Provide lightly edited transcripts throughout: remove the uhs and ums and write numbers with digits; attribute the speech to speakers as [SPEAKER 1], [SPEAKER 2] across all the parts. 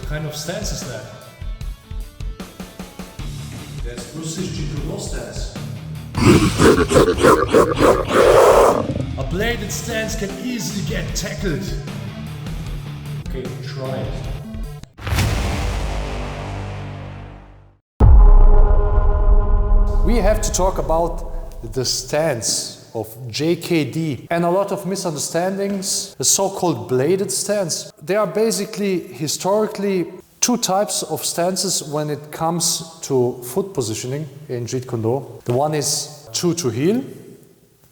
[SPEAKER 1] kind of stance is that? That's Bruce's Jeet Kune Do stance. A bladed stance can easily get tackled. Okay, try it. We have to talk about the stance of JKD and a lot of misunderstandings. The so-called bladed stance. There are basically historically two types of stances when it comes to foot positioning in Jeet Kune Do. The one is 2 to heel,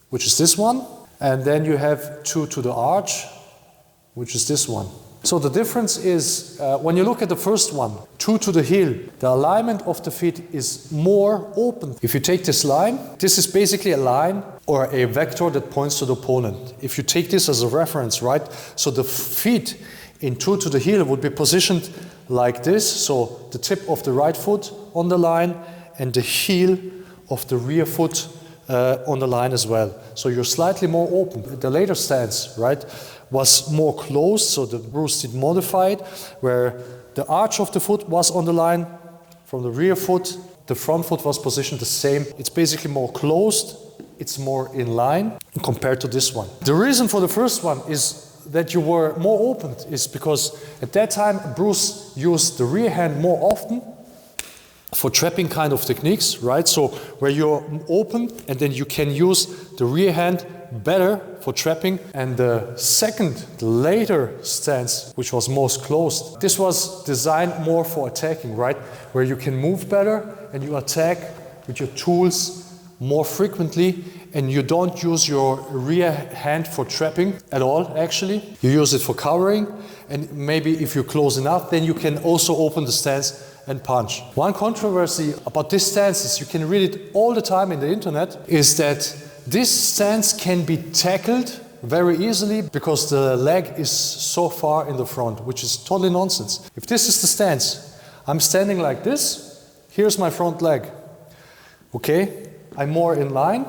[SPEAKER 1] which is this one, and then you have 2 to the arch, which is this one. So the difference is, when you look at the first one, 2 to the heel, the alignment of the feet is more open. If you take this line, this is basically a line or a vector that points to the opponent. If you take this as a reference, right? So the feet in 2 to the heel would be positioned like this. So the tip of the right foot on the line and the heel of the rear foot on the line as well. So you're slightly more open. The later stance, right, was more closed, so the Bruce did modify it, where the arch of the foot was on the line from the rear foot, the front foot was positioned the same. It's basically more closed, it's more in line compared to this one. The reason for the first one is that you were more open, is because at that time Bruce used the rear hand more often for trapping kind of techniques, right? So where you're open and then you can use the rear hand better for trapping. And the second, the later stance, which was most closed, this was designed more for attacking, right? Where you can move better and you attack with your tools more frequently, and you don't use your rear hand for trapping at all, actually. You use it for covering, and maybe if you're close enough, then you can also open the stance and punch. One controversy about this stance is, you can read it all the time in the internet, is that this stance can be tackled very easily because the leg is so far in the front, which is totally nonsense. If this is the stance, I'm standing like this, here's my front leg, okay? I'm more in line,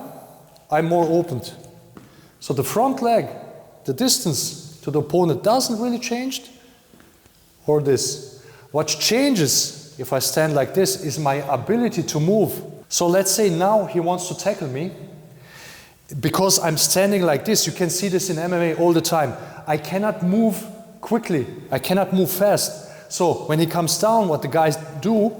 [SPEAKER 1] I'm more opened. So the front leg, the distance to the opponent doesn't really change, or this. What changes if I stand like this is my ability to move. So let's say now he wants to tackle me. Because I'm standing like this, you can see this in MMA all the time. I cannot move quickly, I cannot move fast. So when he comes down, what the guys do,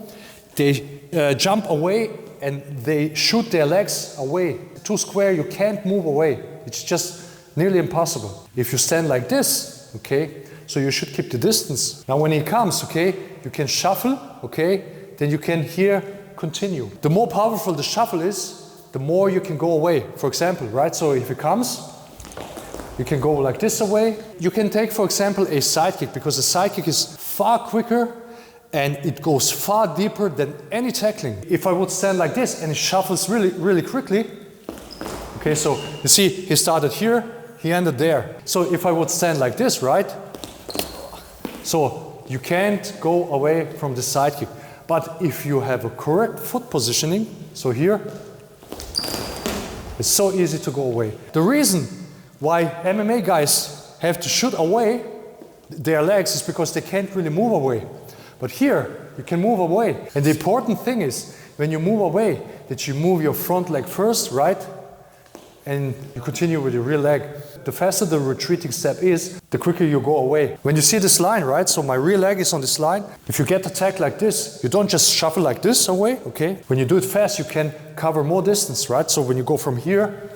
[SPEAKER 1] they jump away and they shoot their legs away. Too square, you can't move away. It's just nearly impossible. If you stand like this, okay, so you should keep the distance. Now when he comes, okay, you can shuffle, okay, then you can here continue. The more powerful the shuffle is, the more you can go away. For example, right, so if he comes, you can go like this away. You can take, for example, a side kick, because a side kick is far quicker and it goes far deeper than any tackling. If I would stand like this and it shuffles really, really quickly, okay, so you see, he started here, he ended there. So if I would stand like this, right, so you can't go away from the side kick. But if you have a correct foot positioning, so here, it's so easy to go away. The reason why MMA guys have to shoot away their legs is because they can't really move away. But here, you can move away. And the important thing is, when you move away, that you move your front leg first, right? And you continue with your rear leg. The faster the retreating step is, the quicker you go away. When you see this line, right? So my rear leg is on this line. If you get attacked like this, you don't just shuffle like this away, okay? When you do it fast, you can cover more distance, right? So when you go from here,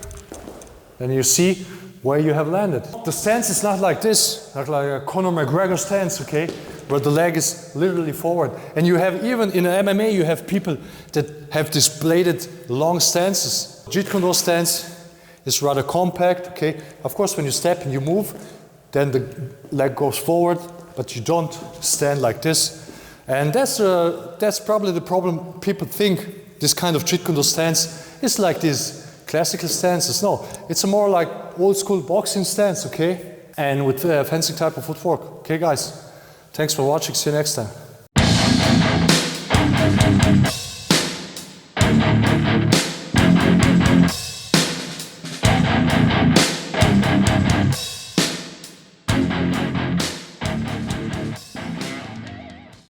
[SPEAKER 1] then you see where you have landed. The stance is not like this, not like a Conor McGregor stance, okay? Where the leg is literally forward. And you have, even in MMA, you have people that have these bladed long stances. Jeet Kune Do stance is rather compact, okay? Of course, when you step and you move, then the leg goes forward, but you don't stand like this. And that's probably the problem. People think this kind of Jeet Kune Do stance is like these classical stances. No, it's a more like old school boxing stance, okay? And with fencing type of footwork. Okay, guys, thanks for watching. See you next time.